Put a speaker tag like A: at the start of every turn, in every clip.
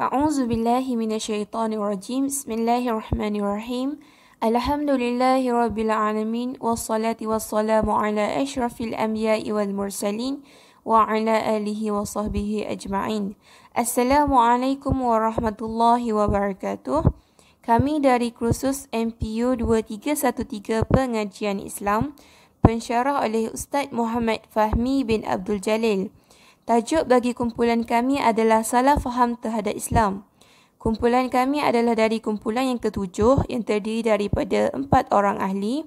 A: أعوذ بالله من الشيطان الرجيم بسم الله الرحمن الرحيم الحمد لله رب العالمين والصلاة والسلام على أشرف الأنبياء والمرسلين وعلى آله وصحبه أجمعين. Assalamualaikum warahmatullahi wabarakatuh. Kami dari kursus MPU 2313 Pengajian Islam, pensyarah oleh Ustaz Muhammad Fahmi bin Abdul Jalil. Tajuk bagi kumpulan kami adalah salah faham terhadap Islam. Kumpulan kami adalah dari kumpulan yang ketujuh yang terdiri daripada 4 orang ahli,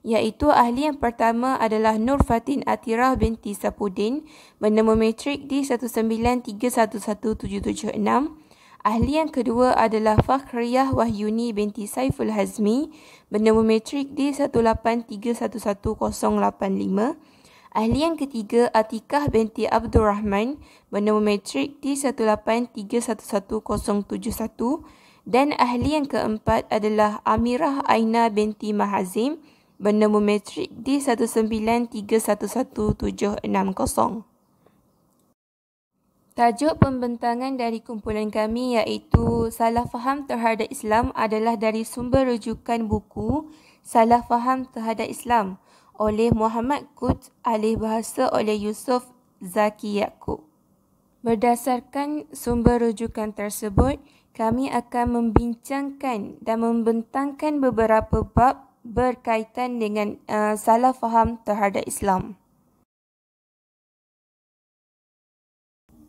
A: iaitu ahli yang pertama adalah Nur Fatin Atirah binti Sapudin bernama matrik D193117776. Ahli yang kedua adalah Fakhriyah Wahyuni binti Saiful Hazmi bernama matrik D183111085. Ahli yang ketiga Atikah binti Abdul Rahman bernama matrik D183111071 dan ahli yang keempat adalah Amirah Aina binti Mahazim bernama matrik D193111760. Tajuk pembentangan dari kumpulan kami iaitu salah faham terhadap Islam adalah dari sumber rujukan buku Salah Faham Terhadap Islam oleh Muhammad Quds, alih bahasa oleh Yusuf Zaki Yaakob. Berdasarkan sumber rujukan tersebut, kami akan membincangkan dan membentangkan beberapa bab berkaitan dengan salah faham terhadap Islam.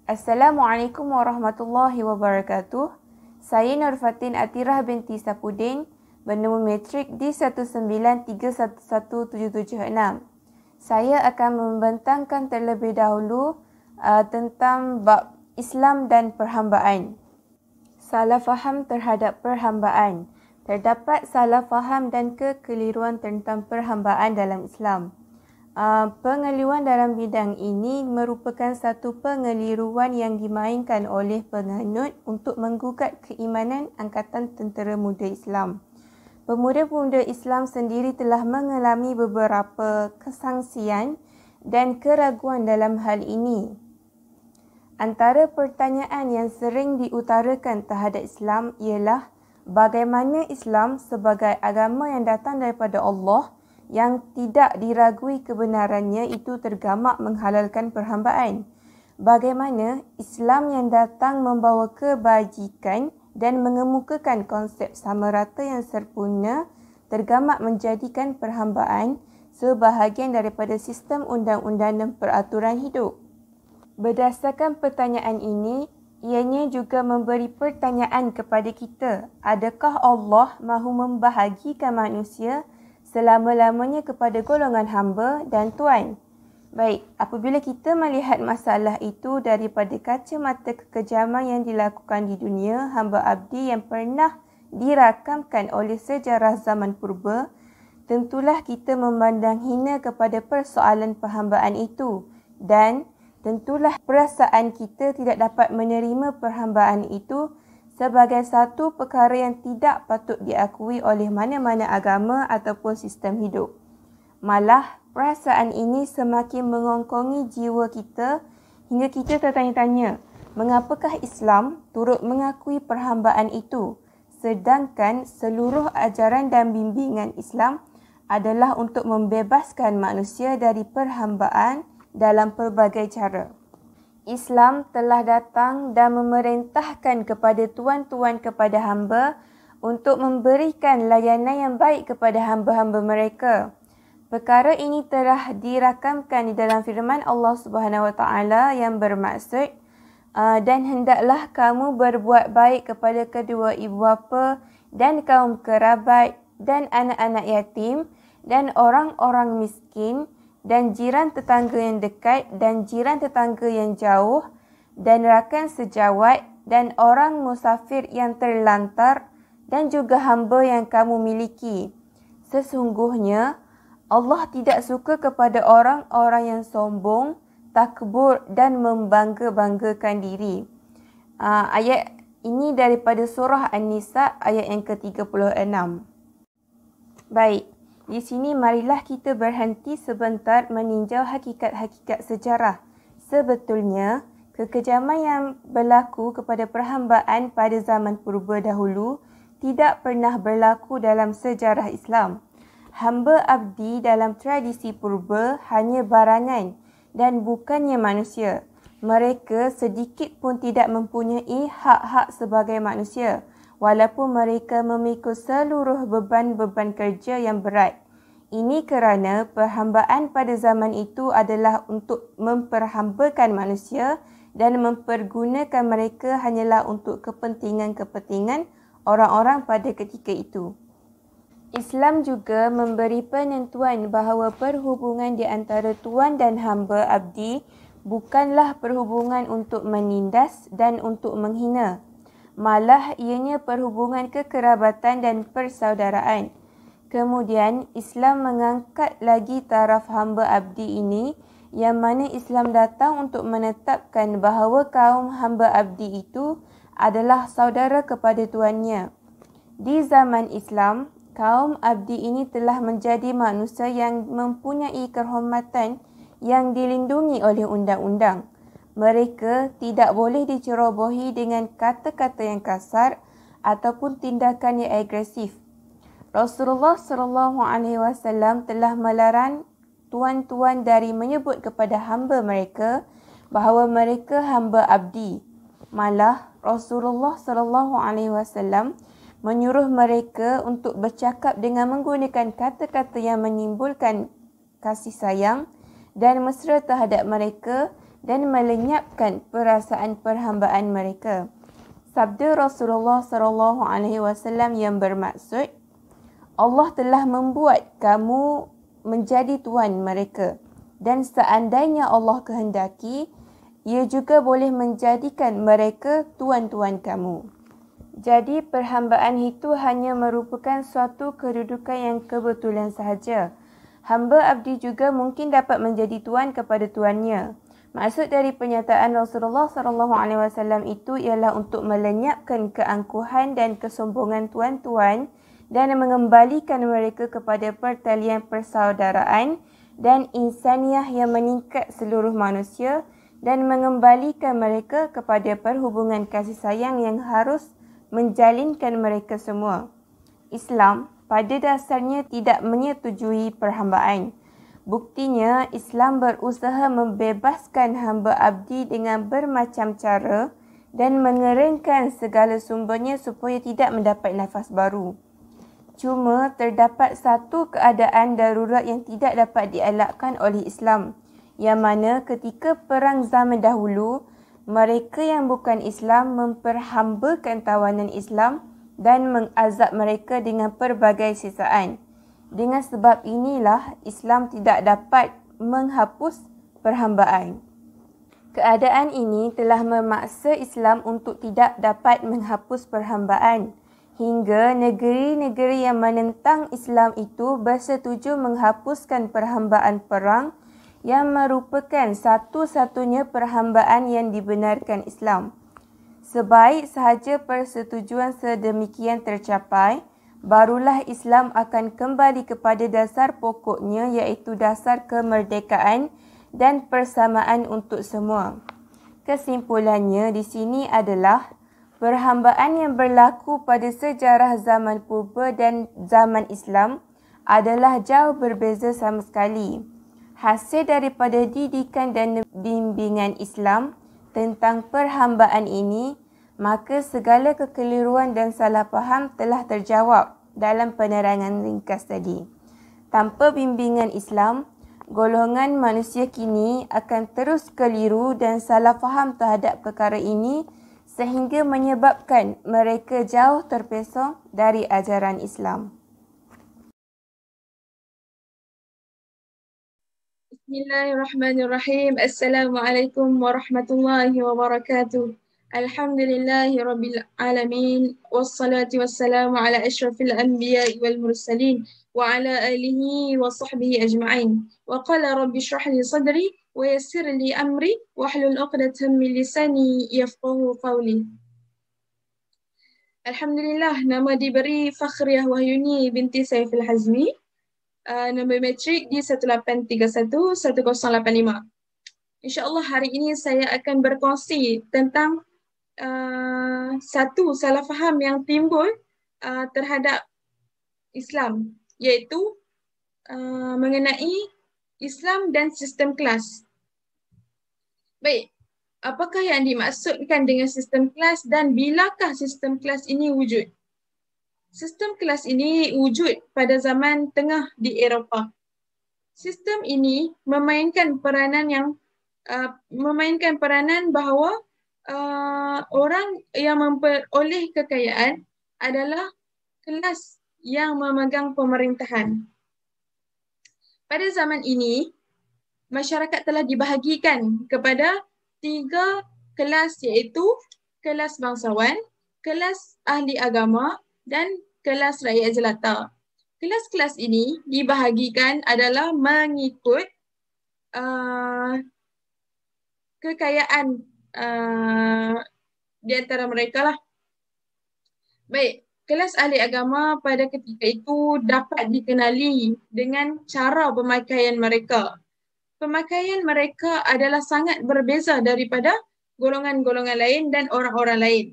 A: Assalamualaikum warahmatullahi wabarakatuh. Saya Nur Fatin Atirah binti Sapudin bernama matrik D193111776. Saya akan membentangkan terlebih dahulu tentang bab Islam dan perhambaan. Salah faham terhadap perhambaan. Terdapat salah faham dan kekeliruan tentang perhambaan dalam Islam. Pengeliruan dalam bidang ini merupakan satu pengeliruan yang dimainkan oleh penganut untuk menggugat keimanan Angkatan Tentera Muda Islam. Pemuda-pemuda Islam sendiri telah mengalami beberapa kesangsian dan keraguan dalam hal ini. Antara pertanyaan yang sering diutarakan terhadap Islam ialah bagaimana Islam sebagai agama yang datang daripada Allah yang tidak diragui kebenarannya itu tergamak menghalalkan perhambaan. Bagaimana Islam yang datang membawa kebajikan dan mengemukakan konsep sama rata yang sempurna tergamak menjadikan perhambaan sebahagian daripada sistem undang-undang dan peraturan hidup. Berdasarkan pertanyaan ini, ianya juga memberi pertanyaan kepada kita, adakah Allah mahu membahagikan manusia selama-lamanya kepada golongan hamba dan tuan? Baik, apabila kita melihat masalah itu daripada kacamata kekejaman yang dilakukan di dunia hamba abdi yang pernah dirakamkan oleh sejarah zaman purba, tentulah kita memandang hina kepada persoalan perhambaan itu dan tentulah perasaan kita tidak dapat menerima perhambaan itu sebagai satu perkara yang tidak patut diakui oleh mana-mana agama ataupun sistem hidup. Malah, perasaan ini semakin mengongkongi jiwa kita hingga kita tertanya-tanya, mengapakah Islam turut mengakui perhambaan itu sedangkan seluruh ajaran dan bimbingan Islam adalah untuk membebaskan manusia dari perhambaan dalam pelbagai cara. Islam telah datang dan memerintahkan kepada tuan-tuan kepada hamba untuk memberikan layanan yang baik kepada hamba-hamba mereka. Perkara ini telah dirakamkan di dalam firman Allah Subhanahu Wa Taala yang bermaksud dan hendaklah kamu berbuat baik kepada kedua ibu bapa dan kaum kerabat dan anak-anak yatim dan orang-orang miskin dan jiran tetangga yang dekat dan jiran tetangga yang jauh dan rakan sejawat dan orang musafir yang terlantar dan juga hamba yang kamu miliki. Sesungguhnya Allah tidak suka kepada orang-orang yang sombong, takbur dan membangga-banggakan diri. Ayat ini daripada surah An-Nisa ayat yang ke-36. Baik, di sini marilah kita berhenti sebentar meninjau hakikat-hakikat sejarah. Sebetulnya, Kekejaman yang berlaku kepada perhambaan pada zaman purba dahulu tidak pernah berlaku dalam sejarah Islam. Hamba abdi dalam tradisi purba hanya barangan dan bukannya manusia. Mereka sedikit pun tidak mempunyai hak-hak sebagai manusia, walaupun mereka memikul seluruh beban-beban kerja yang berat. Ini kerana perhambaan pada zaman itu adalah untuk memperhambakan manusia dan mempergunakan mereka hanyalah untuk kepentingan-kepentingan orang-orang pada ketika itu. Islam juga memberi penentuan bahawa perhubungan di antara tuan dan hamba abdi bukanlah perhubungan untuk menindas dan untuk menghina. Malah ianya perhubungan kekerabatan dan persaudaraan. Kemudian Islam mengangkat lagi taraf hamba abdi ini, yang mana Islam datang untuk menetapkan bahawa kaum hamba abdi itu adalah saudara kepada tuannya. Di zaman Islam, kaum abdi ini telah menjadi manusia yang mempunyai kehormatan yang dilindungi oleh undang-undang. Mereka tidak boleh dicerobohi dengan kata-kata yang kasar ataupun tindakan yang agresif. Rasulullah SAW telah melarang tuan-tuan dari menyebut kepada hamba mereka bahawa mereka hamba abdi. Malah Rasulullah SAW menyuruh mereka untuk bercakap dengan menggunakan kata-kata yang menimbulkan kasih sayang dan mesra terhadap mereka dan melenyapkan perasaan perhambaan mereka. Sabda Rasulullah SAW yang bermaksud, Allah telah membuat kamu menjadi tuan mereka, dan seandainya Allah kehendaki, ia juga boleh menjadikan mereka tuan-tuan kamu. Jadi perhambaan itu hanya merupakan suatu kedudukan yang kebetulan sahaja. Hamba abdi juga mungkin dapat menjadi tuan kepada tuannya. Maksud dari pernyataan Rasulullah SAW itu ialah untuk melenyapkan keangkuhan dan kesombongan tuan-tuan dan mengembalikan mereka kepada pertalian persaudaraan dan insaniah yang meningkat seluruh manusia dan mengembalikan mereka kepada perhubungan kasih sayang yang harus menjalinkan mereka semua. Islam pada dasarnya tidak menyetujui perhambaan. Buktinya, Islam berusaha membebaskan hamba abdi dengan bermacam cara dan mengeringkan segala sumbernya supaya tidak mendapat nafas baru. Cuma terdapat satu keadaan darurat yang tidak dapat dielakkan oleh Islam, yang mana ketika perang zaman dahulu, mereka yang bukan Islam memperhambakan tawanan Islam dan mengazab mereka dengan pelbagai siksaan. Dengan sebab inilah Islam tidak dapat menghapus perhambaan. Keadaan ini telah memaksa Islam untuk tidak dapat menghapus perhambaan, hingga negeri-negeri yang menentang Islam itu bersetuju menghapuskan perhambaan perang yang merupakan satu-satunya perhambaan yang dibenarkan Islam. Sebaik sahaja persetujuan sedemikian tercapai, barulah Islam akan kembali kepada dasar pokoknya, iaitu dasar kemerdekaan dan persamaan untuk semua. Kesimpulannya di sini adalah perhambaan yang berlaku pada sejarah zaman purba dan zaman Islam adalah jauh berbeza sama sekali. Hasil daripada didikan dan bimbingan Islam tentang perhambaan ini, maka segala kekeliruan dan salah faham telah terjawab dalam penerangan ringkas tadi. Tanpa bimbingan Islam, golongan manusia kini akan terus keliru dan salah faham terhadap perkara ini sehingga menyebabkan mereka jauh terpesong dari ajaran Islam.
B: Bismillahirrahmanirrahim. Assalamualaikum warahmatullahi wabarakatuh. Alhamdulillahi rabbil alamin. Wassalatu wassalamu ala ashrafil anbiya'i wal mursalin wa ala alihi wa sahbihi ajma'in. Wa qala rabbi shrah li sadri wa yassir li amri wahlul 'uqdatam min lisani yafqahu qawli. Alhamdulillah, nama diberi Fakhriyah Wahyuni binti Saiful Hazmi. Nombor metrik di 1831-1085. InsyaAllah hari ini saya akan berkongsi tentang satu salah faham yang timbul terhadap Islam, iaitu mengenai Islam dan sistem kelas. Baik, apakah yang dimaksudkan dengan sistem kelas dan bilakah sistem kelas ini wujud? Sistem kelas ini wujud pada zaman tengah di Eropah. Sistem ini memainkan peranan bahawa orang yang memperoleh kekayaan adalah kelas yang memegang pemerintahan. Pada zaman ini, masyarakat telah dibahagikan kepada 3 kelas, iaitu kelas bangsawan, kelas ahli agama dan kelas rakyat jelata. Kelas-kelas ini dibahagikan adalah mengikut kekayaan di antara mereka lah. Baik, kelas ahli agama pada ketika itu dapat dikenali dengan cara pemakaian mereka. Pemakaian mereka adalah sangat berbeza daripada golongan-golongan lain dan orang-orang lain.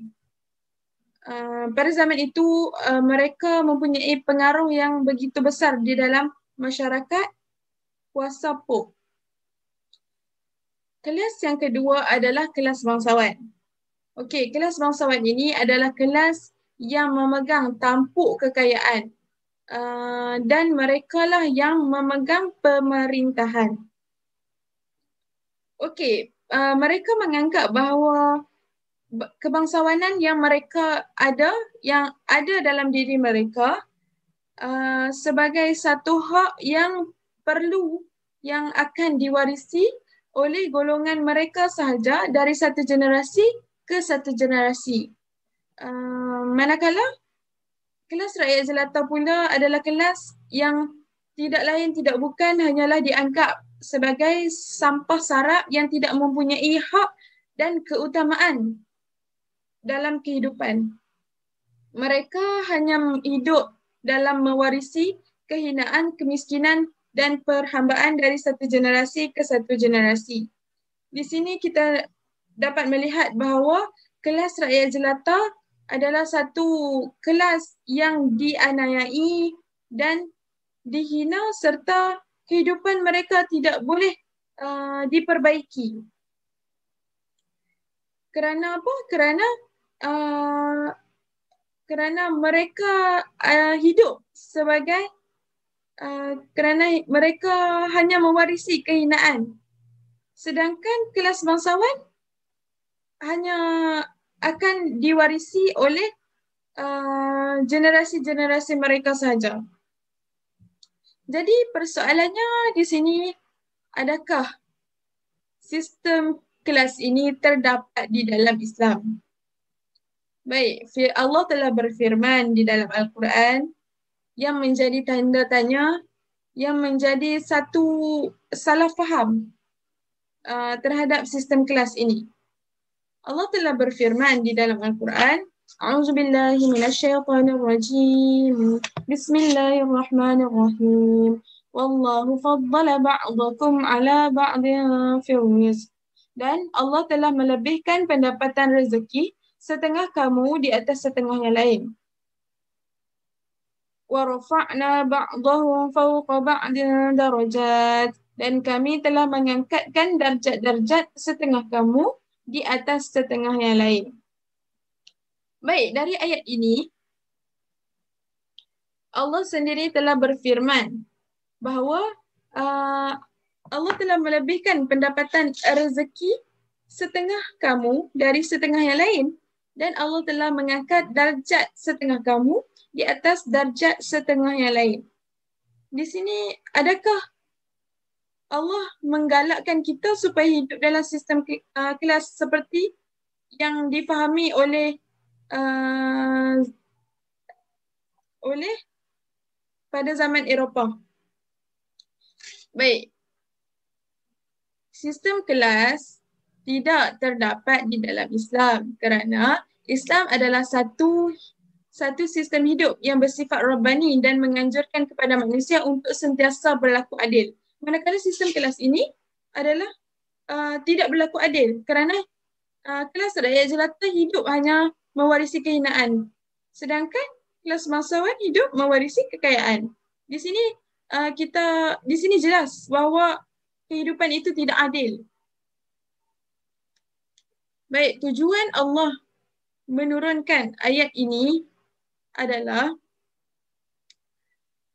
B: Pada zaman itu, mereka mempunyai pengaruh yang begitu besar di dalam masyarakat kuasa Pop. Kelas yang kedua adalah kelas bangsawan. Okey, kelas bangsawan ini adalah kelas yang memegang tampuk kekayaan dan mereka lah yang memegang pemerintahan. Okey, mereka menganggap bahawa kebangsawanan yang ada dalam diri mereka sebagai satu hak yang perlu, yang akan diwarisi oleh golongan mereka sahaja dari satu generasi ke satu generasi. Manakala kelas rakyat jelata pula adalah kelas yang tidak lain tidak bukan hanyalah dianggap sebagai sampah sarap yang tidak mempunyai hak dan keutamaan dalam kehidupan. Mereka hanya hidup dalam mewarisi kehinaan, kemiskinan dan perhambaan dari satu generasi ke satu generasi. Di sini kita dapat melihat bahawa kelas rakyat jelata adalah satu kelas yang dianiayai dan dihina serta kehidupan mereka tidak boleh diperbaiki. Kerana apa? Kerana mereka hidup sebagai kerana mereka hanya mewarisi kehinaan. Sedangkan kelas bangsawan hanya akan diwarisi oleh generasi-generasi mereka sahaja. Jadi persoalannya di sini, adakah sistem kelas ini terdapat di dalam Islam? Baik, Allah telah berfirman di dalam Al-Quran yang menjadi tanda tanya, yang menjadi satu salah faham terhadap sistem kelas ini. Allah telah berfirman di dalam Al-Quran, A'udzubillahi minasyaitonirrajim. Bismillahirrahmanirrahim. Wallahu faddala ba'dakum ala ba'din fil rizq. Dan Allah telah melebihkan pendapatan rezeki setengah kamu di atas setengah yang lain. Wa rafa'na ba'dahum fawqa ba'din darajat. Dan kami telah mengangkatkan darjat-darjat setengah kamu di atas setengah yang lain. Baik, dari ayat ini, Allah sendiri telah berfirman bahawa Allah telah melebihkan pendapatan rezeki setengah kamu dari setengah yang lain. Dan Allah telah mengangkat darjat setengah kamu di atas darjat setengah yang lain. Di sini, adakah Allah menggalakkan kita supaya hidup dalam sistem kelas seperti yang difahami oleh pada zaman Eropah? Baik, sistem kelas tidak terdapat di dalam Islam kerana Islam adalah satu sistem hidup yang bersifat rabbani dan menganjurkan kepada manusia untuk sentiasa berlaku adil. Manakala sistem kelas ini adalah tidak berlaku adil kerana kelas rakyat jelata hidup hanya mewarisi kehinaan. Sedangkan kelas bangsawan hidup mewarisi kekayaan. Di sini di sini jelas bahawa kehidupan itu tidak adil. Baik, tujuan Allah menurunkan ayat ini adalah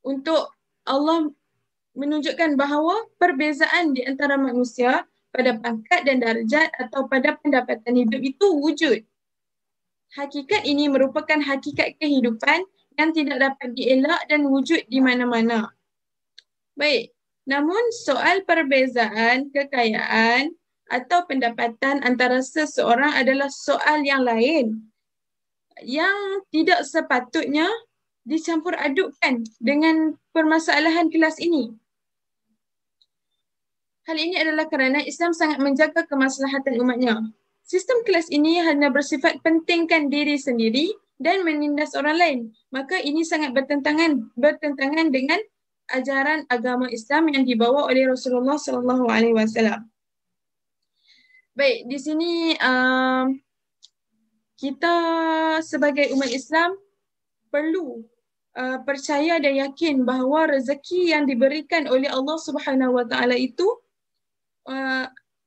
B: untuk Allah menunjukkan bahawa perbezaan di antara manusia pada pangkat dan darjat atau pada pendapatan hidup itu wujud. Hakikat ini merupakan hakikat kehidupan yang tidak dapat dielak dan wujud di mana-mana. Baik, namun soal perbezaan kekayaan atau pendapatan antara seseorang adalah soal yang lain yang tidak sepatutnya dicampur adukkan dengan permasalahan kelas ini. Hal ini adalah kerana Islam sangat menjaga kemaslahatan umatnya. Sistem kelas ini hanya bersifat pentingkan diri sendiri dan menindas orang lain. Maka ini sangat bertentangan dengan ajaran agama Islam yang dibawa oleh Rasulullah SAW. Baik, di sini kita sebagai umat Islam perlu percaya dan yakin bahawa rezeki yang diberikan oleh Allah Subhanahu Wa Taala itu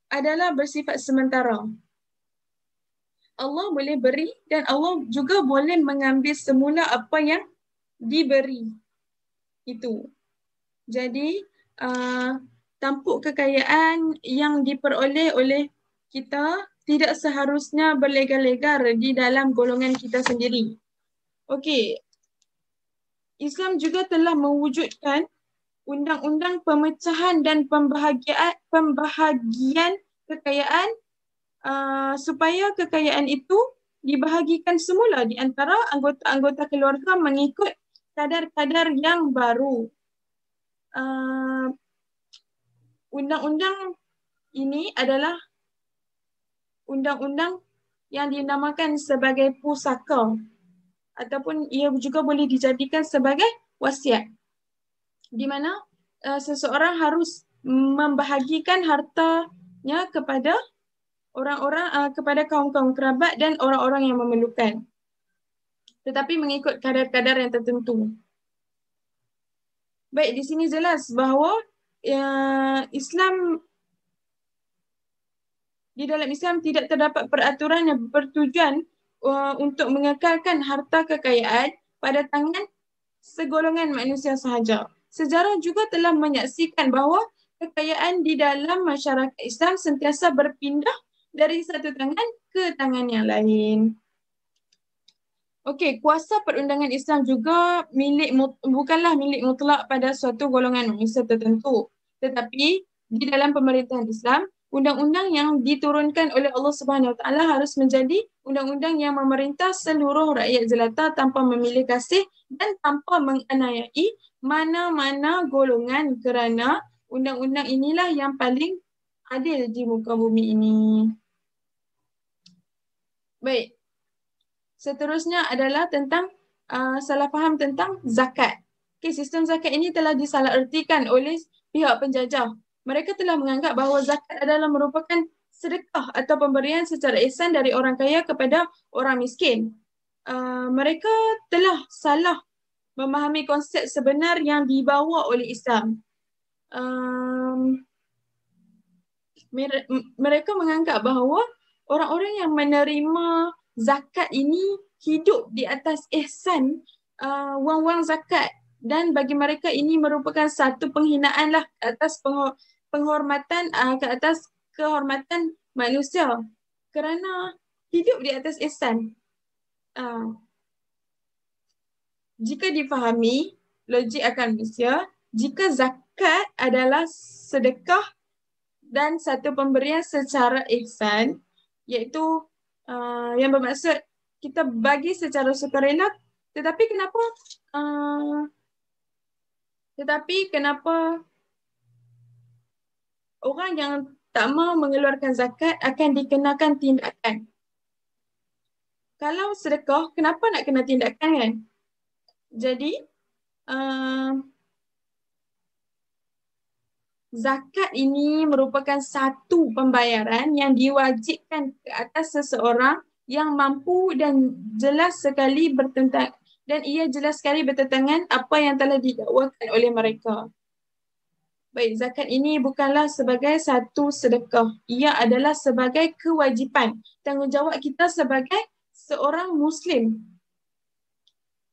B: adalah bersifat sementara. Allah boleh beri dan Allah juga boleh mengambil semula apa yang diberi itu. Jadi tampuk kekayaan yang diperoleh oleh kita tidak seharusnya berlegar-legar di dalam golongan kita sendiri. Okey. Islam juga telah mewujudkan undang-undang pemecahan dan pembahagian kekayaan supaya kekayaan itu dibahagikan semula di antara anggota-anggota keluarga mengikut kadar-kadar yang baru. Undang-undang ini adalah undang-undang yang dinamakan sebagai pusaka ataupun ia juga boleh dijadikan sebagai wasiat, di mana seseorang harus membahagikan hartanya kepada orang-orang, kepada kaum-kaum kerabat dan orang-orang yang memerlukan, tetapi mengikut kadar-kadar yang tertentu. Baik, di sini jelas bahawa di dalam Islam tidak terdapat peraturan yang bertujuan untuk mengekalkan harta kekayaan pada tangan segolongan manusia sahaja. Sejarah juga telah menyaksikan bahawa kekayaan di dalam masyarakat Islam sentiasa berpindah dari satu tangan ke tangan yang lain. Okey, kuasa perundangan Islam juga bukanlah milik mutlak pada suatu golongan manusia tertentu. Tetapi di dalam pemerintahan Islam, undang-undang yang diturunkan oleh Allah Subhanahu Wa Taala harus menjadi undang-undang yang memerintah seluruh rakyat jelata tanpa memilih kasih dan tanpa menganiayai mana-mana golongan kerana undang-undang inilah yang paling adil di muka bumi ini. Baik. Seterusnya adalah tentang salah faham tentang zakat. Okay, sistem zakat ini telah disalahertikan oleh pihak penjajah. Mereka telah menganggap bahawa zakat adalah merupakan sedekah atau pemberian secara ihsan dari orang kaya kepada orang miskin. Mereka telah salah memahami konsep sebenar yang dibawa oleh Islam. Mereka menganggap bahawa orang-orang yang menerima zakat ini hidup di atas ihsan wang-wang zakat, dan bagi mereka ini merupakan satu penghinaan lah ke atas penghormatan ke atas kehormatan manusia kerana hidup di atas ihsan. Jika difahami logik akal manusia, jika zakat adalah sedekah dan satu pemberian secara ihsan, iaitu yang bermaksud kita bagi secara sukarela, tetapi kenapa orang yang tak mahu mengeluarkan zakat akan dikenakan tindakan? Kalau sedekah, kenapa nak kena tindakan kan? Jadi zakat ini merupakan satu pembayaran yang diwajibkan ke atas seseorang yang mampu dan jelas sekali bertentang dan ia jelas sekali bertentangan apa yang telah didakwakan oleh mereka. Baik, zakat ini bukanlah sebagai satu sedekah. Ia adalah sebagai kewajipan, tanggungjawab kita sebagai seorang Muslim.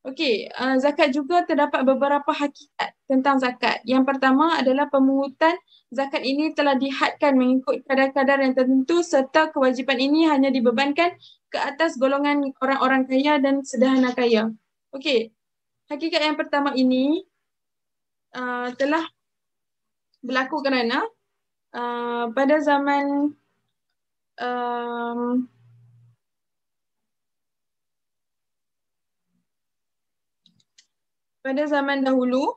B: Okey, zakat juga terdapat beberapa hakikat tentang zakat. Yang pertama adalah pemungutan zakat ini telah dihadkan mengikut kadar-kadar yang tertentu serta kewajipan ini hanya dibebankan ke atas golongan orang-orang kaya dan sederhana kaya. Okey, hakikat yang pertama ini telah berlaku kerana pada zaman dahulu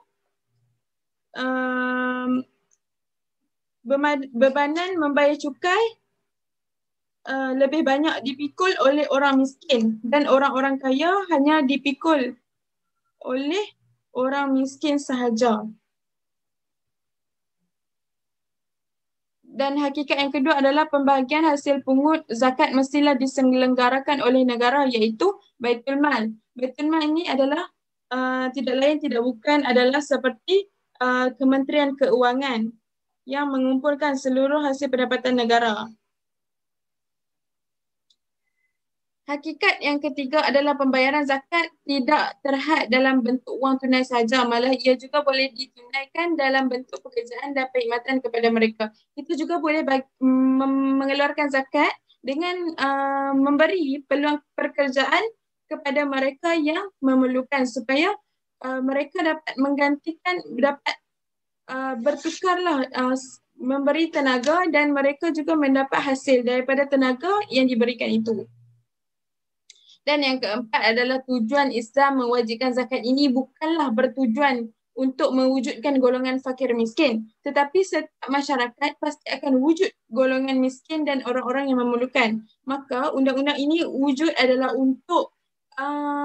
B: bebanan membayar cukai lebih banyak dipikul oleh orang miskin dan orang-orang kaya hanya dipikul oleh orang miskin sahaja. Dan hakikat yang kedua adalah pembahagian hasil pungut zakat mestilah diselenggarakan oleh negara iaitu Baitul Mal. Baitul Mal ini adalah tidak lain tidak bukan adalah seperti Kementerian Keuangan yang mengumpulkan seluruh hasil pendapatan negara. Hakikat yang ketiga adalah pembayaran zakat tidak terhad dalam bentuk wang tunai sahaja, malah ia juga boleh ditunaikan dalam bentuk pekerjaan dan perkhidmatan kepada mereka. Kita juga boleh mengeluarkan zakat dengan memberi peluang pekerjaan kepada mereka yang memerlukan supaya mereka dapat menggantikan, dapat bertukarlah memberi tenaga dan mereka juga mendapat hasil daripada tenaga yang diberikan itu. Dan yang keempat adalah tujuan Islam mewajibkan zakat ini bukanlah bertujuan untuk mewujudkan golongan fakir miskin, tetapi setiap masyarakat pasti akan wujud golongan miskin dan orang-orang yang memerlukan. Maka undang-undang ini wujud adalah untuk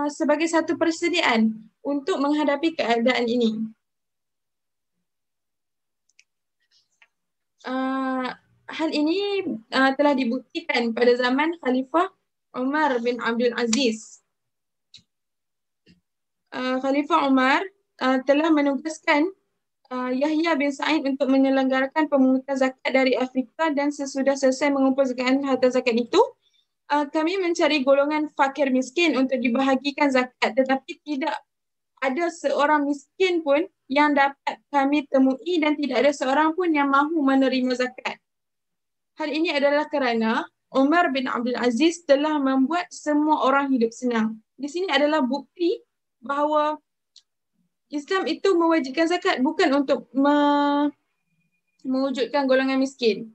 B: sebagai satu persediaan untuk menghadapi keadaan ini. Hal ini telah dibuktikan pada zaman Khalifah Umar bin Abdul Aziz. Khalifah Umar telah menugaskan Yahya bin Sa'id untuk menyelenggarakan pemungutan zakat dari Afrika dan sesudah selesai mengumpul harta zakat itu, kami mencari golongan fakir miskin untuk dibahagikan zakat, tetapi tidak ada seorang miskin pun yang dapat kami temui dan tidak ada seorang pun yang mahu menerima zakat. Hal ini adalah kerana Umar bin Abdul Aziz telah membuat semua orang hidup senang. Di sini adalah bukti bahawa Islam itu mewajibkan zakat bukan untuk mewujudkan golongan miskin.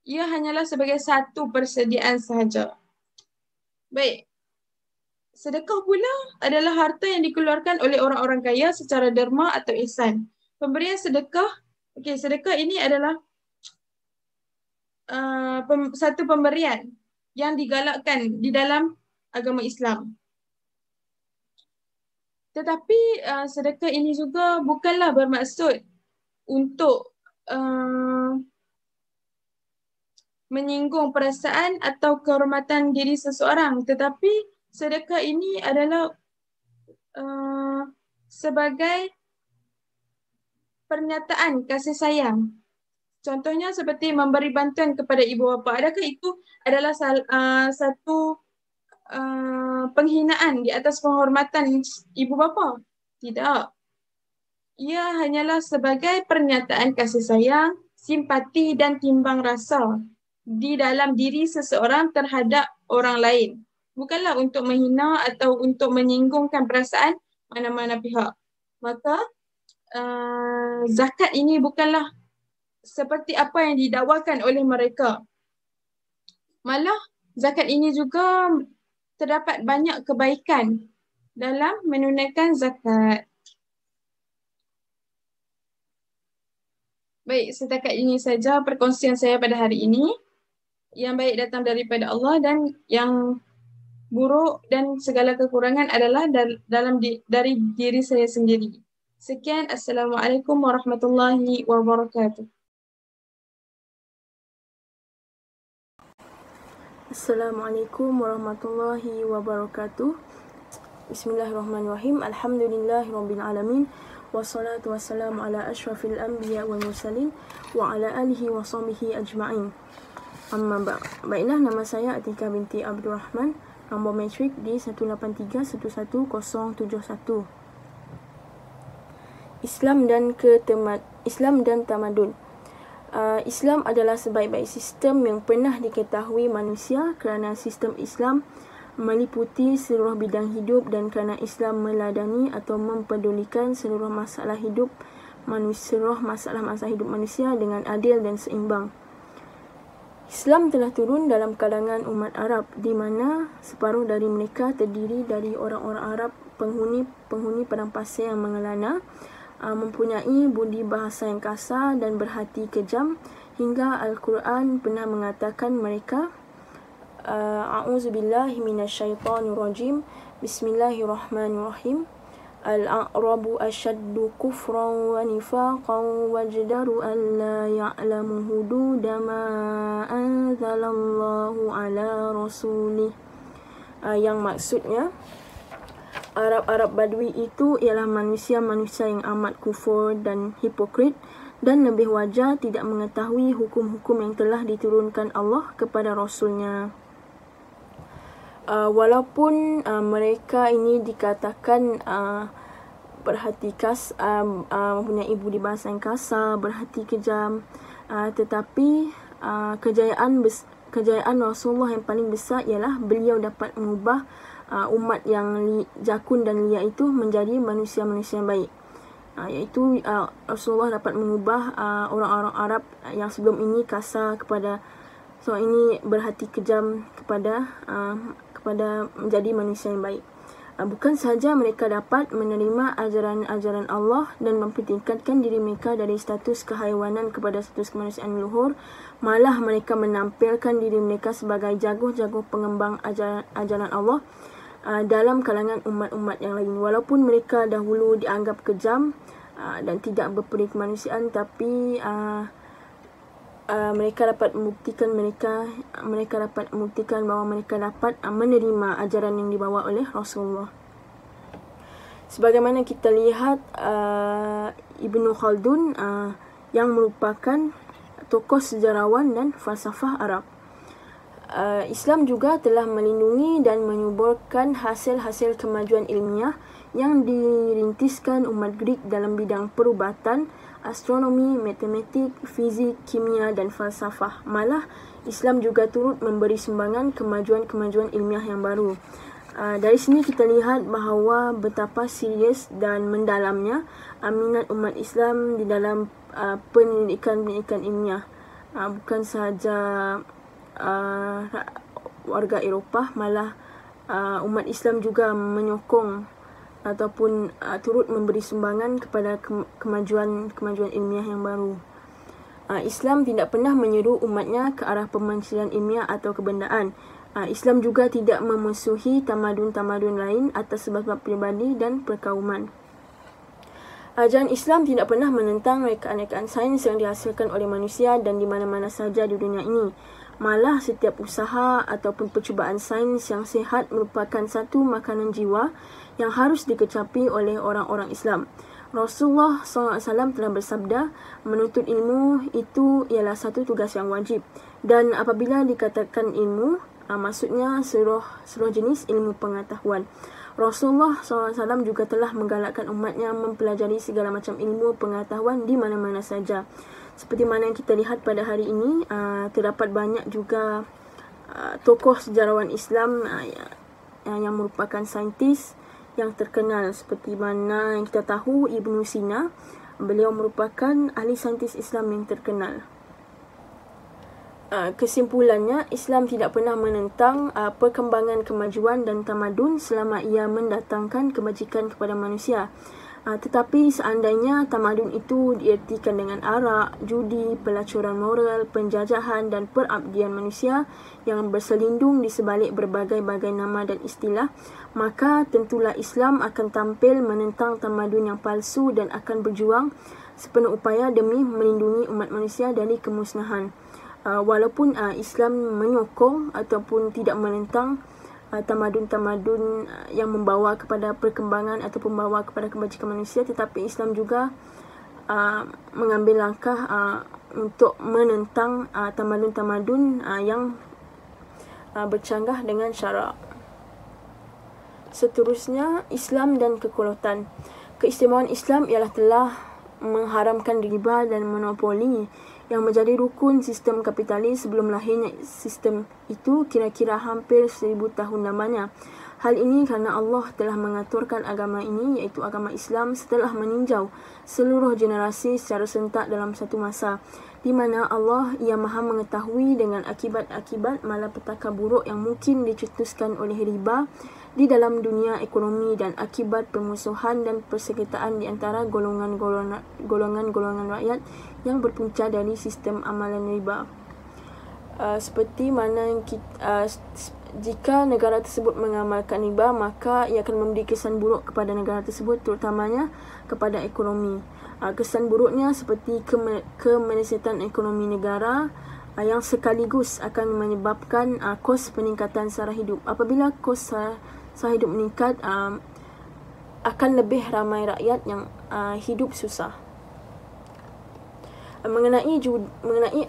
B: Ia hanyalah sebagai satu persediaan sahaja. Baik. Sedekah pula adalah harta yang dikeluarkan oleh orang-orang kaya secara derma atau ihsan. Pemberian sedekah, sedekah ini adalah satu pemberian yang digalakkan di dalam agama Islam. Tetapi sedekah ini juga bukanlah bermaksud untuk menyinggung perasaan atau kehormatan diri seseorang, tetapi sedekah ini adalah sebagai pernyataan kasih sayang. Contohnya seperti memberi bantuan kepada ibu bapa. Adakah itu adalah satu penghinaan di atas penghormatan ibu bapa? Tidak. Ia hanyalah sebagai pernyataan kasih sayang, simpati dan timbang rasa di dalam diri seseorang terhadap orang lain. Bukanlah untuk menghina atau untuk menyinggungkan perasaan mana-mana pihak. Maka zakat ini bukanlah seperti apa yang didakwakan oleh mereka. Malah zakat ini juga terdapat banyak kebaikan dalam menunaikan zakat. Baik, setakat ini saja perkongsian saya pada hari ini. Yang baik datang daripada Allah dan yang buruk dan segala kekurangan adalah dari diri saya sendiri. Sekian, Assalamualaikum warahmatullahi wabarakatuh.
C: Assalamualaikum warahmatullahi wabarakatuh. Bismillahirrahmanirrahim. Alhamdulillahirabbil alamin. Wassalatu wassalamu ala asyrafil anbiya wal mursalin wa ala alihi wa sahbihi ajma'in. Amma baiklah, nama saya Atika binti Abdul Rahman, nombor matrik di 1831171. Islam dan tamadun. Islam adalah sebaik-baik sistem yang pernah diketahui manusia kerana sistem Islam meliputi seluruh bidang hidup dan kerana Islam meladani atau mempedulikan seluruh masalah hidup manusia dengan adil dan seimbang. Islam telah turun dalam kalangan umat Arab di mana separuh dari mereka terdiri dari orang-orang Arab penghuni padang pasir yang mengelana, mempunyai budi bahasa yang kasar dan berhati kejam, hingga Al-Quran pernah mengatakan mereka A'udzubillahi minasyaitonirrajim. Bismillahirrahmanirrahim. Al-a'rabu asyaddu kufran wa nifaqan wajdaru an la ya'lamu hududa ma anzalallahu ala rasulih. Yang maksudnya, Arab Badui itu ialah manusia-manusia yang amat kufur dan hipokrit dan lebih wajar tidak mengetahui hukum-hukum yang telah diturunkan Allah kepada Rasulnya. Walaupun mereka ini dikatakan mempunyai budi bahasa yang kasar, berhati kejam, tetapi kejayaan Rasulullah yang paling besar ialah beliau dapat mengubah umat yang jakun dan liar itu menjadi manusia-manusia yang baik. Iaitu Rasulullah dapat mengubah orang-orang Arab yang sebelum ini kasar ini berhati kejam kepada menjadi manusia yang baik. Bukan sahaja mereka dapat menerima ajaran-ajaran Allah dan mempertingkatkan diri mereka dari status kehaiwanan kepada status kemanusiaan luhur, malah mereka menampilkan diri mereka sebagai jago-jago pengembang ajaran Allah dalam kalangan umat-umat yang lain. Walaupun mereka dahulu dianggap kejam dan tidak berperi kemanusiaan, tapi mereka dapat membuktikan bahawa mereka dapat menerima ajaran yang dibawa oleh Rasulullah. Sebagaimana kita lihat Ibnu Khaldun yang merupakan tokoh sejarawan dan falsafah Arab. Islam juga telah melindungi dan menyuburkan hasil-hasil kemajuan ilmiah yang dirintiskan umat Greek dalam bidang perubatan, astronomi, matematik, fizik, kimia dan falsafah. Malah, Islam juga turut memberi sumbangan kemajuan-kemajuan ilmiah yang baru. Dari sini kita lihat bahawa betapa serius dan mendalamnya minat umat Islam di dalam pendidikan ilmiah. Bukan sahaja warga Eropah, malah umat Islam juga menyokong ataupun turut memberi sumbangan kepada kemajuan ilmiah yang baru. Islam tidak pernah menyeru umatnya ke arah pemanciran ilmiah atau kebendaan. Islam juga tidak memusuhi tamadun-tamadun lain atas sebab-sebab pribadi dan perkauman. Ajaran Islam tidak pernah menentang rekaan-rekaan sains yang dihasilkan oleh manusia dan di mana-mana saja di dunia ini. Malah setiap usaha ataupun percubaan sains yang sihat merupakan satu makanan jiwa yang harus dikecapi oleh orang-orang Islam. Rasulullah SAW telah bersabda, menuntut ilmu itu ialah satu tugas yang wajib. Dan apabila dikatakan ilmu, maksudnya seluruh jenis ilmu pengetahuan. Rasulullah SAW juga telah menggalakkan umatnya mempelajari segala macam ilmu pengetahuan di mana-mana saja. Seperti mana yang kita lihat pada hari ini, terdapat banyak juga tokoh sejarawan Islam yang merupakan saintis yang terkenal. Seperti mana yang kita tahu, Ibnu Sina, beliau merupakan ahli saintis Islam yang terkenal. Kesimpulannya, Islam tidak pernah menentang perkembangan kemajuan dan tamadun selama ia mendatangkan kebajikan kepada manusia. Tetapi seandainya tamadun itu diertikan dengan arak, judi, pelacuran moral, penjajahan dan perabdian manusia yang berselindung di sebalik berbagai-bagai nama dan istilah, maka tentulah Islam akan tampil menentang tamadun yang palsu dan akan berjuang sepenuh upaya demi melindungi umat manusia dari kemusnahan. Walaupun Islam menyokong ataupun tidak menentang tamadun-tamadun yang membawa kepada perkembangan atau membawa kepada kebajikan manusia, tetapi Islam juga mengambil langkah untuk menentang tamadun-tamadun yang bercanggah dengan syarak. Seterusnya, Islam dan kekolonialan. Keistimewaan Islam ialah telah mengharamkan riba dan monopoli yang menjadi rukun sistem kapitalis sebelum lahirnya sistem itu kira-kira hampir 1000 tahun lamanya. Hal ini kerana Allah telah mengaturkan agama ini, iaitu agama Islam, setelah meninjau seluruh generasi secara serentak dalam satu masa, di mana Allah Ia Maha mengetahui dengan akibat-akibat malapetaka buruk yang mungkin dicetuskan oleh riba di dalam dunia ekonomi dan akibat permusuhan dan persengketaan di antara golongan-golongan rakyat yang berpunca dari sistem amalan riba. Seperti mana jika negara tersebut mengamalkan riba, maka ia akan memberi kesan buruk kepada negara tersebut, terutamanya kepada ekonomi. Kesan buruknya seperti kemerosotan ekonomi negara yang sekaligus akan menyebabkan kos peningkatan sara hidup. Apabila kos sara hidup meningkat, akan lebih ramai rakyat yang hidup susah. Mengenai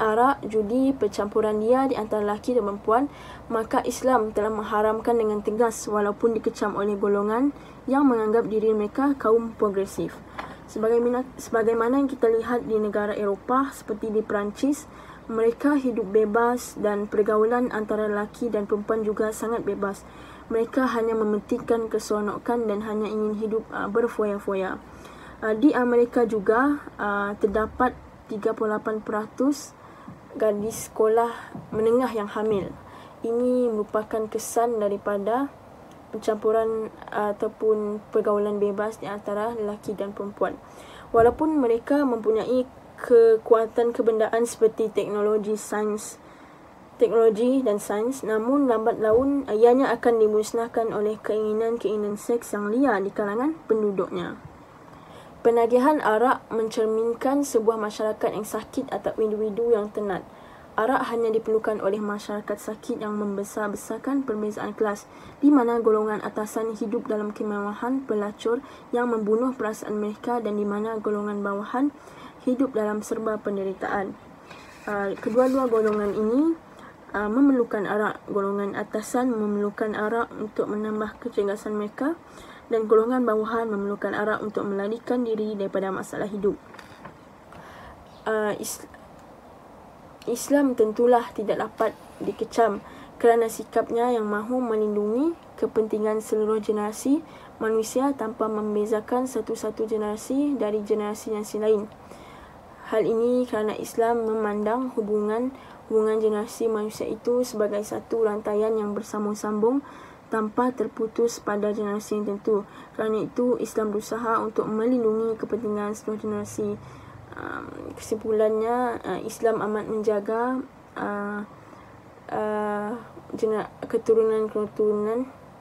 C: arak, judi, percampuran dia di antara lelaki dan perempuan, maka Islam telah mengharamkan dengan tegas walaupun dikecam oleh golongan yang menganggap diri mereka kaum progresif. Sebagaimana yang kita lihat di negara Eropah seperti di Perancis, mereka hidup bebas dan pergaulan antara lelaki dan perempuan juga sangat bebas. Mereka hanya mementingkan keseronokan dan hanya ingin hidup berfoya-foya. Di Amerika juga terdapat 38% gadis sekolah menengah yang hamil. Ini merupakan kesan daripada pencampuran ataupun pergaulan bebas di antara lelaki dan perempuan. Walaupun mereka mempunyai kekuatan kebendaan seperti teknologi dan sains, namun lambat laun ianya akan dimusnahkan oleh keinginan-keinginan seks yang liar di kalangan penduduknya. Penagihan arak mencerminkan sebuah masyarakat yang sakit atau individu yang tenat. Arak hanya diperlukan oleh masyarakat sakit yang membesar-besarkan perbezaan kelas, di mana golongan atasan hidup dalam kemewahan pelacur yang membunuh perasaan mereka dan di mana golongan bawahan hidup dalam serba penderitaan. Kedua-dua golongan ini memerlukan arak. Golongan atasan memerlukan arak untuk menambah kecergasan mereka dan golongan bawahan memerlukan arak untuk melarikan diri daripada masalah hidup. Islam tentulah tidak dapat dikecam kerana sikapnya yang mahu melindungi kepentingan seluruh generasi manusia tanpa membezakan satu-satu generasi dari generasi lain. Hal ini kerana Islam memandang hubungan generasi manusia itu sebagai satu rantaian yang bersambung-sambung tanpa terputus pada generasi yang tentu. Kerana itu, Islam berusaha untuk melindungi kepentingan seluruh generasi. Kesimpulannya, Islam amat menjaga keturunan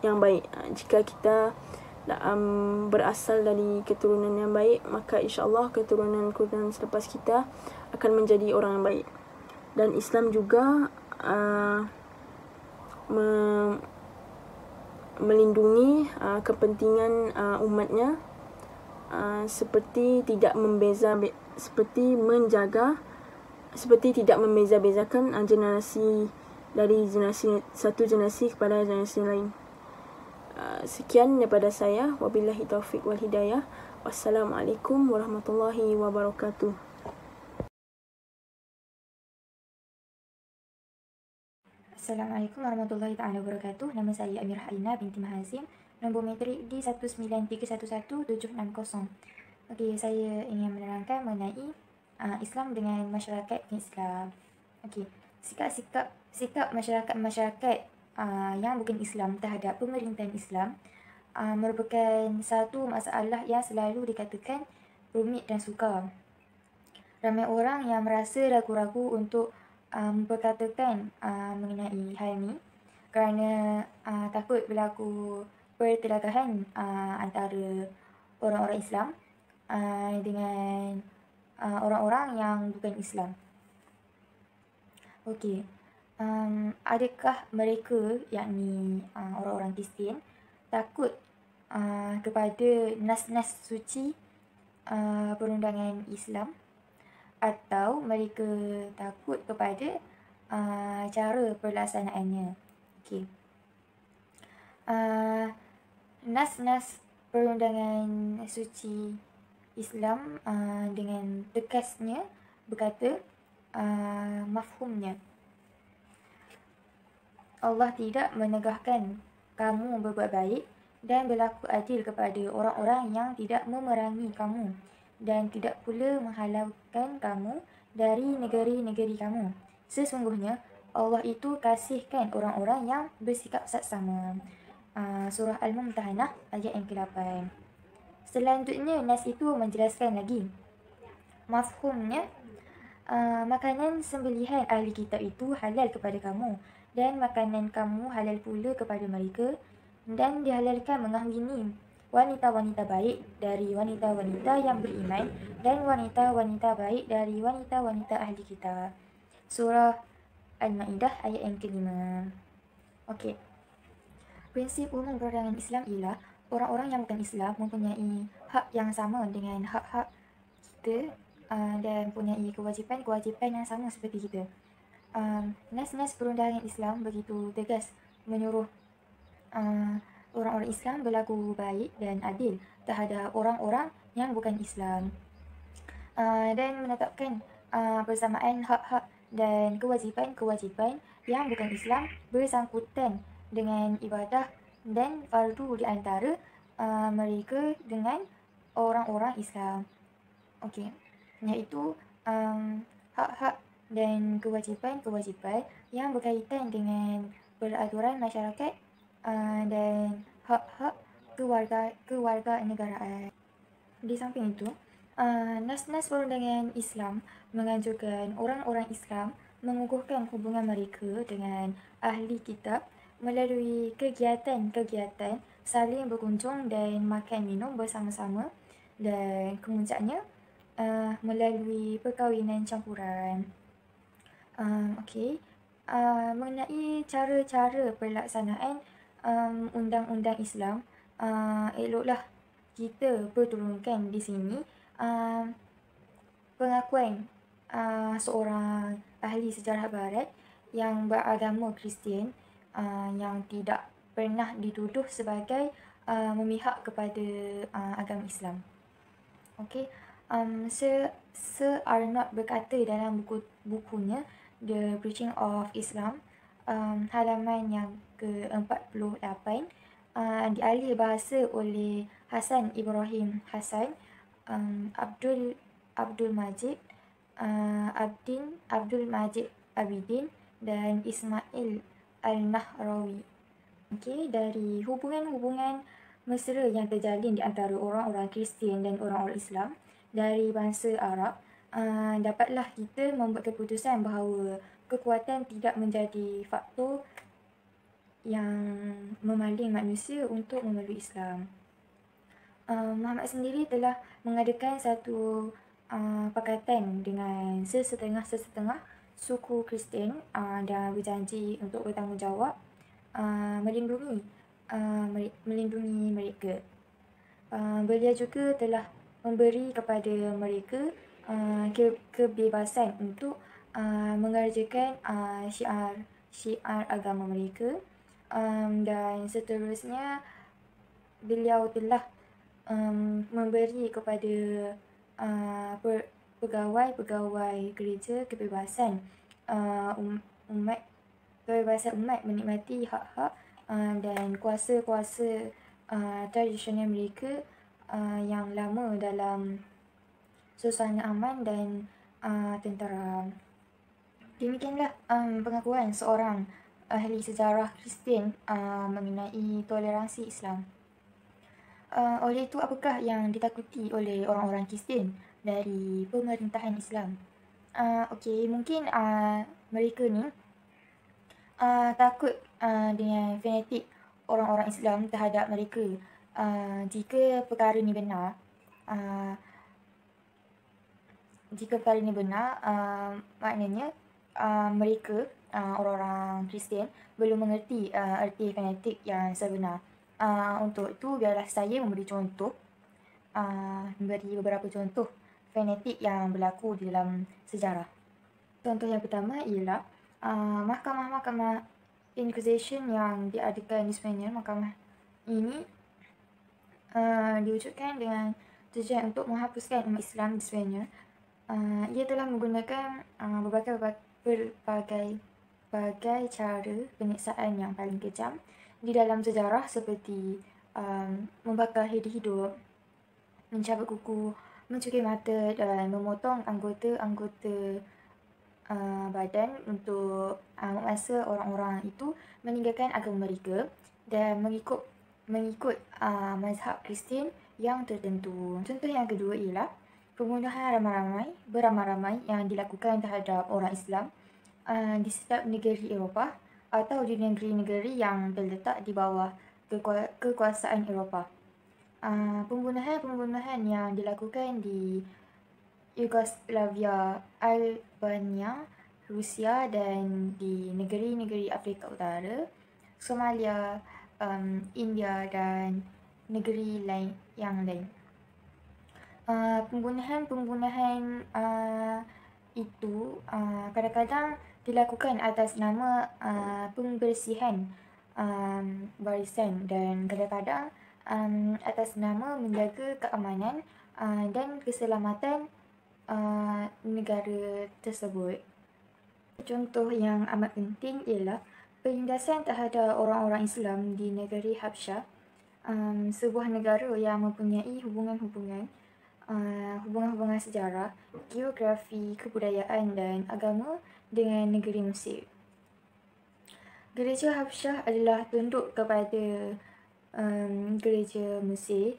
C: yang baik. Jika kita berasal dari keturunan yang baik, maka insya-Allah keturunan selepas kita akan menjadi orang yang baik. Dan Islam juga melindungi kepentingan umatnya seperti tidak membeza-bezakan generasi dari satu generasi kepada generasi lain. Sekian daripada saya. Wabillahi taufiq wal hidayah. Wassalamualaikum warahmatullahi wabarakatuh.
D: Assalamualaikum warahmatullahi taala wabarakatuh. Nama saya Amirah Alina binti Mahazim. Nombor metrik di 193111760. Okey, saya ingin menerangkan mengenai Islam dengan masyarakat Islam. Okey, sikap masyarakat yang bukan Islam terhadap pemerintahan Islam merupakan satu masalah yang selalu dikatakan rumit dan sukar. Ramai orang yang merasa ragu-ragu untuk memperkatakan mengenai hal ini kerana takut berlaku pertelagahan antara orang-orang Islam dengan orang-orang yang bukan Islam. Okey, adakah mereka, yakni orang-orang Kristian, takut kepada nas-nas suci perundangan Islam, atau mereka takut kepada cara pelaksanaannya? Okey. Nas-nas perundangan suci Islam dengan tekasnya berkata mafhumnya, Allah tidak menegahkan kamu berbuat baik dan berlaku adil kepada orang-orang yang tidak memerangi kamu dan tidak pula menghalaukan kamu dari negeri-negeri kamu. Sesungguhnya Allah itu kasihkan orang-orang yang bersikap saksama. Surah Al-Mumtahanah ayat yang ke-8. Selanjutnya nas itu menjelaskan lagi mafhumnya, makanan sembelihan ahli kitab itu halal kepada kamu dan makanan kamu halal pula kepada mereka, dan dihalalkan mengahwini wanita-wanita baik dari wanita-wanita yang beriman dan wanita-wanita baik dari wanita-wanita ahli kitab. Surah Al-Ma'idah ayat yang ke-5. Okey. Prinsip umum perundangan Islam ialah orang-orang yang bukan Islam mempunyai hak yang sama dengan hak-hak kita dan mempunyai kewajipan-kewajipan yang sama seperti kita. Nas-nas perundangan Islam begitu tegas menyuruh orang-orang Islam berlaku baik dan adil terhadap orang-orang yang bukan Islam, dan menetapkan persamaan hak-hak dan kewajipan-kewajipan yang bukan Islam bersangkutan dengan ibadah dan fardu di antara mereka dengan orang-orang Islam. Okey, iaitu hak-hak dan kewajipan-kewajipan yang berkaitan dengan peraturan masyarakat dan hak-hak kewarganegaraan. Di samping itu, nas-nas perundangan Islam menganjurkan orang-orang Islam mengukuhkan hubungan mereka dengan ahli kitab melalui kegiatan-kegiatan saling berkunjung dan makan minum bersama-sama, dan kemuncaknya melalui perkahwinan campuran. Okey, mengenai cara-cara pelaksanaan undang-undang Islam, eloklah kita perturunkan di sini pengakuan seorang ahli sejarah barat yang beragama Kristian yang tidak pernah dituduh sebagai memihak kepada agama Islam. Okey, Sir Arnott berkata dalam bukunya The Preaching of Islam, halaman yang ke-48, dialih bahasa oleh Hasan Ibrahim Hasan, Abdul Majid Abidin dan Ismail Al-Nahrawi. Okey, dari hubungan-hubungan mesra yang terjalin di antara orang-orang Kristian dan orang-orang Islam dari bangsa Arab, dapatlah kita membuat keputusan bahawa kekuatan tidak menjadi faktor yang memaling manusia untuk memeluk Islam. Muhammad sendiri telah mengadakan satu pakatan dengan sesetengah suku Kristian dan berjanji untuk bertanggungjawab melindungi mereka. Beliau juga telah memberi kepada mereka kebebasan untuk mengerjakan syiar agama mereka, dan seterusnya beliau telah memberi kepada pegawai gereja kebebasan umat menikmati hak-hak dan kuasa-kuasa tradisional mereka yang lama dalam suasana aman dan tentera. Demikianlah pengakuan seorang ahli sejarah Kristian mengenai toleransi Islam. Oleh itu, apakah yang ditakuti oleh orang-orang Kristian dari pemerintahan Islam? Okey, mungkin mereka ni takut dengan fanatik orang-orang Islam terhadap mereka. Jika perkara ni benar, maknanya mereka orang-orang Kristian belum mengerti erti fanatik yang sebenar. Untuk itu biarlah saya memberi beberapa contoh fanatik yang berlaku di dalam sejarah. Contoh yang pertama ialah mahkamah-mahkamah Inquisition yang diadakan di Spanyol. Mahkamah ini diwujudkan dengan tujuan untuk menghapuskan umat Islam di Spanyol. Ia telah menggunakan berbagai cara penyiksaan yang paling kejam di dalam sejarah, seperti membakar hidup-hidup, mencabut kuku, mencuri mata dan memotong anggota-anggota badan untuk memaksa orang-orang itu meninggalkan agama mereka dan mengikut mazhab Kristian yang tertentu. Contoh yang kedua ialah pembunuhan beramai-ramai yang dilakukan terhadap orang Islam di setiap negeri Eropah atau di negeri-negeri yang terletak di bawah kekuasaan Eropah. Pembunuhan yang dilakukan di Yugoslavia, Albania, Rusia dan di negeri-negeri Afrika Utara, Somalia, India dan negeri yang lain. Pembunuhan itu kadang-kadang dilakukan atas nama pembersihan barisan dan kadang-kadang atas nama menjaga keamanan dan keselamatan negara tersebut. Contoh yang amat penting ialah penindasan terhadap orang-orang Islam di negeri Habsyah, sebuah negara yang mempunyai hubungan sejarah, geografi, kebudayaan dan agama dengan negeri Mesir. Gereja Habsyah adalah tunduk kepada gereja Mesir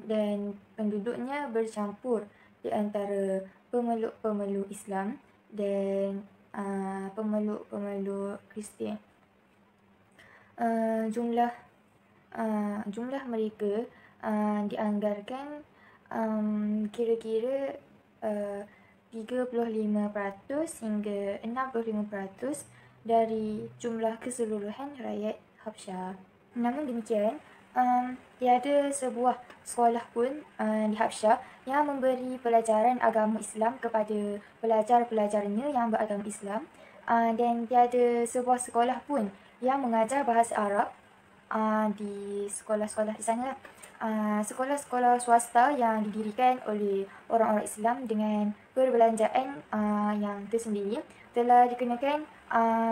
D: dan penduduknya bercampur di antara pemeluk Islam dan pemeluk Kristian. Jumlah mereka dianggarkan kira-kira 35% hingga 65% dari jumlah keseluruhan rakyat Habsyah. Namun demikian, tiada sebuah sekolah pun di Habsyah yang memberi pelajaran agama Islam kepada pelajar-pelajarnya yang beragama Islam, dan tiada sebuah sekolah pun yang mengajar bahasa Arab di sekolah-sekolah di sana. Sekolah-sekolah swasta yang didirikan oleh orang-orang Islam dengan perbelanjaan yang tersendiri telah dikenakan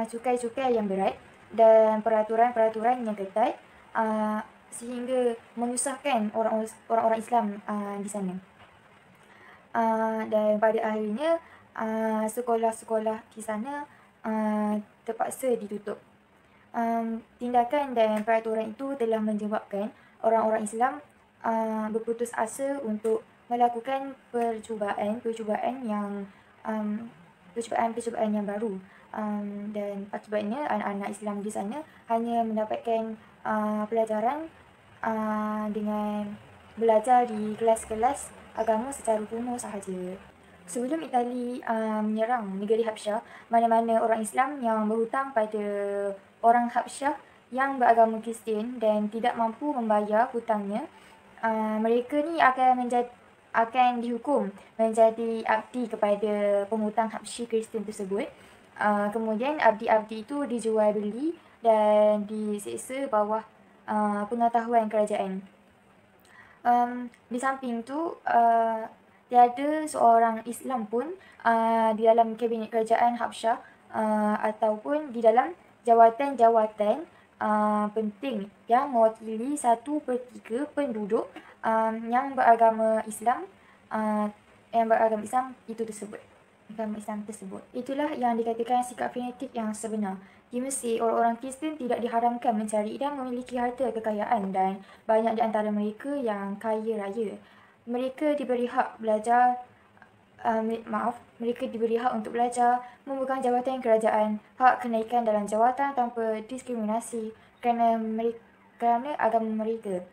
D: cukai-cukai yang berat dan peraturan-peraturan yang ketat sehingga menyusahkan orang-orang Islam di sana. Dan pada akhirnya sekolah-sekolah di sana terpaksa ditutup. Tindakan dan peraturan itu telah menyebabkan orang-orang Islam berputus asa untuk melakukan percubaan yang baru, dan akibatnya anak-anak Islam di sana hanya mendapatkan pelajaran dengan belajar di kelas-kelas agama secara kuno sahaja. Sebelum Itali menyerang negeri Habsyah, mana-mana orang Islam yang berhutang pada orang Habsyah yang beragama Kristian dan tidak mampu membayar hutangnya, mereka ni akan dihukum menjadi abdi kepada penghutang Habsyi Kristian tersebut. Kemudian abdi-abdi itu dijual beli dan disiksa bawah pengetahuan kerajaan. Di samping tu, tiada seorang Islam pun di dalam kabinet kerajaan Habsyah ataupun di dalam jawatan-jawatan penting yang mewakili 1/3 penduduk yang beragama Islam itu tersebut. Agama Islam tersebut. Itulah yang dikatakan sikap fanatik yang sebenar. Di Mesir, orang-orang Kristian tidak diharamkan mencari dan memiliki harta kekayaan dan banyak di antara mereka yang kaya raya. Mereka diberi hak belajar mereka diberi hak untuk belajar, memegang jawatan kerajaan, hak kenaikan dalam jawatan tanpa diskriminasi kerana agama mereka.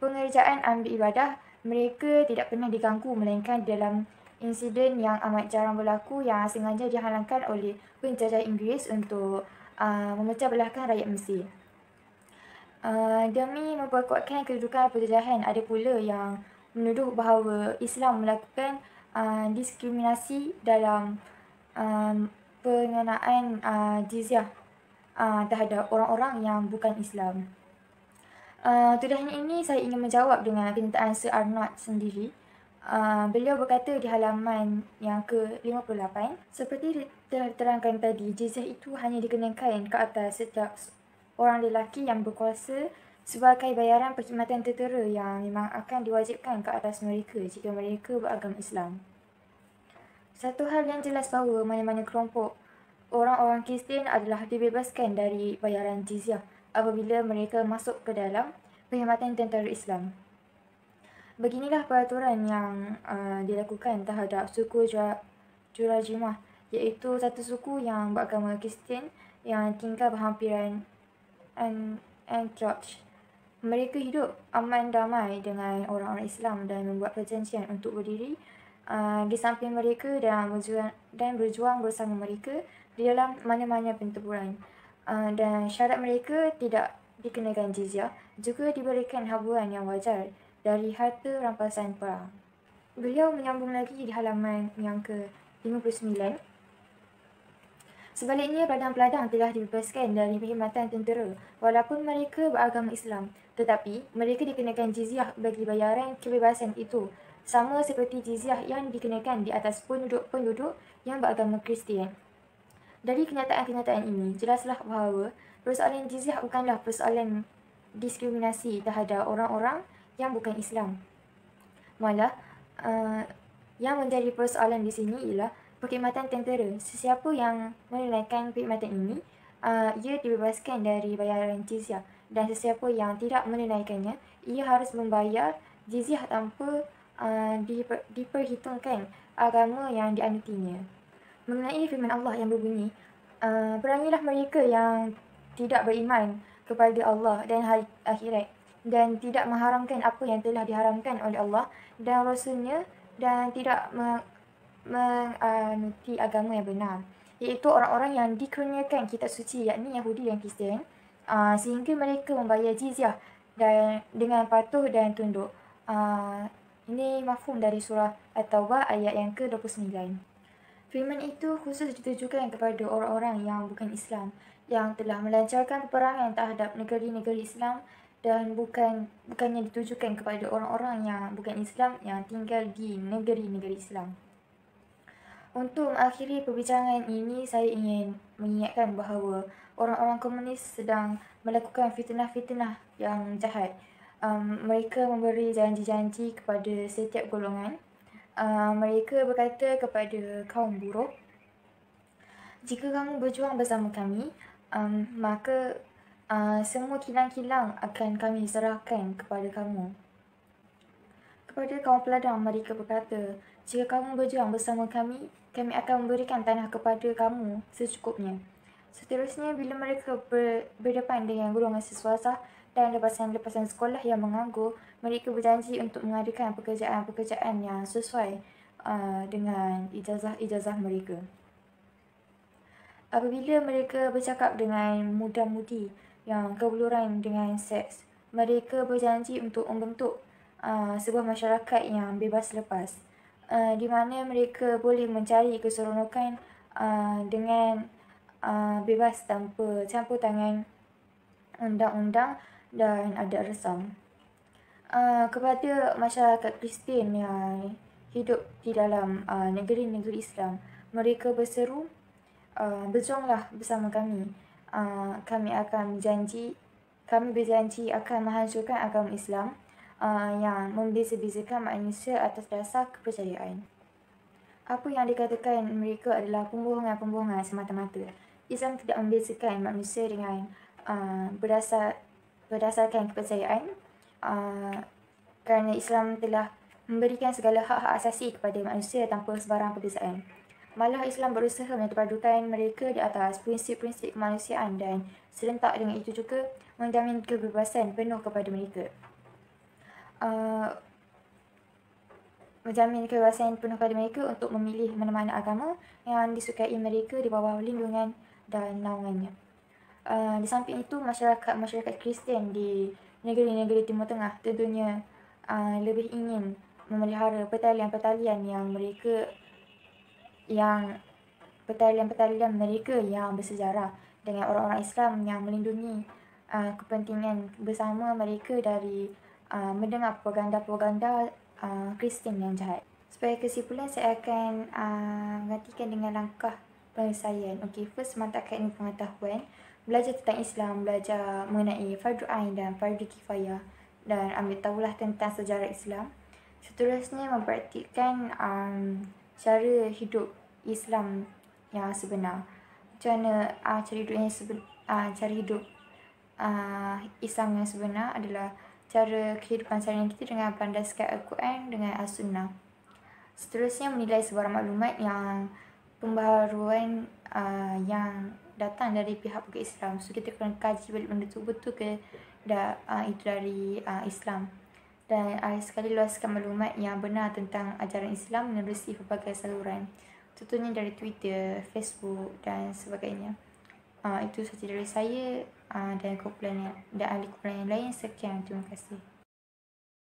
D: Pengerjaan ambil ibadah, mereka tidak pernah diganggu melainkan dalam insiden yang amat jarang berlaku yang sengaja dihalangkan oleh penjajah Inggeris untuk memecah belahkan rakyat Mesir. Demi memperkuatkan kedudukan penjajahan, ada pula yang menuduh bahawa Islam melakukan diskriminasi dalam pengenaan jizyah terhadap orang-orang yang bukan Islam. Tuduhan ini saya ingin menjawab dengan kenyataan Sir Arnold sendiri. Beliau berkata di halaman yang ke-58, seperti telah diterangkan tadi, jizyah itu hanya dikenakan ke atas setiap orang lelaki yang berkuasa sebagai bayaran perkhidmatan tentera yang memang akan diwajibkan ke atas mereka jika mereka beragama Islam. Satu hal yang jelas bahawa mana-mana kelompok orang-orang Kristian adalah dibebaskan dari bayaran jizyah apabila mereka masuk ke dalam perkhidmatan tentera Islam. Beginilah peraturan yang dilakukan terhadap suku Jurajimah, iaitu satu suku yang beragama Kristian yang tinggal berhampiran Antioch. Mereka hidup aman damai dengan orang-orang Islam dan membuat perjanjian untuk berdiri di samping mereka dan berjuang bersama mereka di dalam mana-mana pertempuran. Dan syarat mereka tidak dikenakan jizyah, juga diberikan habuan yang wajar dari harta rampasan perang. Beliau menyambung lagi di halaman yang ke-59. Sebaliknya, peladang-peladang telah dibebaskan dari perkhidmatan tentera walaupun mereka beragama Islam, tetapi mereka dikenakan jizyah bagi bayaran kebebasan itu, sama seperti jizyah yang dikenakan di atas penduduk yang beragama Kristian. Dari kenyataan-kenyataan ini, jelaslah bahawa persoalan jizyah bukanlah persoalan diskriminasi terhadap orang-orang yang bukan Islam. Malah, yang menjadi persoalan di sini ialah perkhidmatan tentera. Sesiapa yang menunaikan perkhidmatan ini, ia dibebaskan dari bayaran jizyah, dan sesiapa yang tidak menunaikannya, ia harus membayar jizyah tanpa diperhitungkan agama yang dianutinya. Mengenai firman Allah yang berbunyi, perangilah mereka yang tidak beriman kepada Allah dan hari akhirat, dan tidak mengharamkan apa yang telah diharamkan oleh Allah dan Rasulnya, dan tidak menganuti agama yang benar, iaitu orang-orang yang dikurniakan kitab suci, yakni Yahudi dan Kristian, sehingga mereka membayar jizyah dan dengan patuh dan tunduk. Ini mafhum dari surah At-Taubah ayat yang ke-29. Firman itu khusus ditujukan kepada orang-orang yang bukan Islam, yang telah melancarkan peperangan terhadap negeri-negeri Islam, dan bukannya ditujukan kepada orang-orang yang bukan Islam yang tinggal di negeri-negeri Islam. Untuk mengakhiri perbincangan ini, saya ingin mengingatkan bahawa orang-orang komunis sedang melakukan fitnah-fitnah yang jahat. Mereka memberi janji-janji kepada setiap golongan. Mereka berkata kepada kaum buruh, jika kamu berjuang bersama kami, maka semua kilang-kilang akan kami serahkan kepada kamu. Kepada kaum peladang, mereka berkata, jika kamu berjuang bersama kami, kami akan memberikan tanah kepada kamu secukupnya. Seterusnya, bila mereka berdepan dengan golongan siswasah dan lepasan-lepasan sekolah yang menganggur, mereka berjanji untuk mengadakan pekerjaan-pekerjaan yang sesuai dengan ijazah-ijazah mereka. Apabila mereka bercakap dengan muda-mudi yang kebeluran dengan seks, mereka berjanji untuk membentuk sebuah masyarakat yang bebas lepas, di mana mereka boleh mencari keseronokan dengan bebas tanpa campur tangan undang-undang dan adat resam. Kepada masyarakat Kristian yang hidup di dalam negeri-negeri Islam, mereka berseru, berjuanglah bersama kami. Kami berjanji akan menghancurkan agama Islam yang membeza-bezakan manusia atas dasar kepercayaan. Apa yang dikatakan mereka adalah pembohongan-pembohongan semata-mata. Islam tidak membezakan manusia dengan berdasarkan kepercayaan, kerana Islam telah memberikan segala hak-hak asasi kepada manusia tanpa sebarang perbezaan. Malah Islam berusaha menterpadukan mereka di atas prinsip-prinsip kemanusiaan dan serentak dengan itu juga menjamin kebebasan penuh kepada mereka. Untuk memilih mana-mana agama yang disukai mereka di bawah lindungan dan naungannya. Di samping itu, masyarakat Kristian di negeri-negeri Timur Tengah tentunya lebih ingin memelihara pertalian-pertalian mereka yang bersejarah dengan orang-orang Islam yang melindungi kepentingan bersama mereka dari mendengar propaganda Kristian yang jahat. Sebagai kesimpulan, saya akan gantikan dengan langkah penyelesaian. First, mantapkan ilmu pengetahuan, belajar tentang Islam, belajar mengenai fardu ain dan fardu kifayah, dan ambil tahulah tentang sejarah Islam. Seterusnya, mempraktikkan cara hidup Islam yang sebenar. Macam mana cara hidup Islam yang sebenar adalah cara kehidupan seharian kita dengan berlandaskan Al-Quran dengan As-Sunnah. Seterusnya, menilai sebarang maklumat yang pembaharuan yang datang dari pihak Islam. So, kita kena kaji balik benda tu betul ke itu dari Islam. Dan sekali luaskan maklumat yang benar tentang ajaran Islam menerusi pelbagai saluran, contohnya dari Twitter, Facebook dan sebagainya. Itu sahaja dari saya dan ahli kumpulan yang lain. Sekian, terima kasih.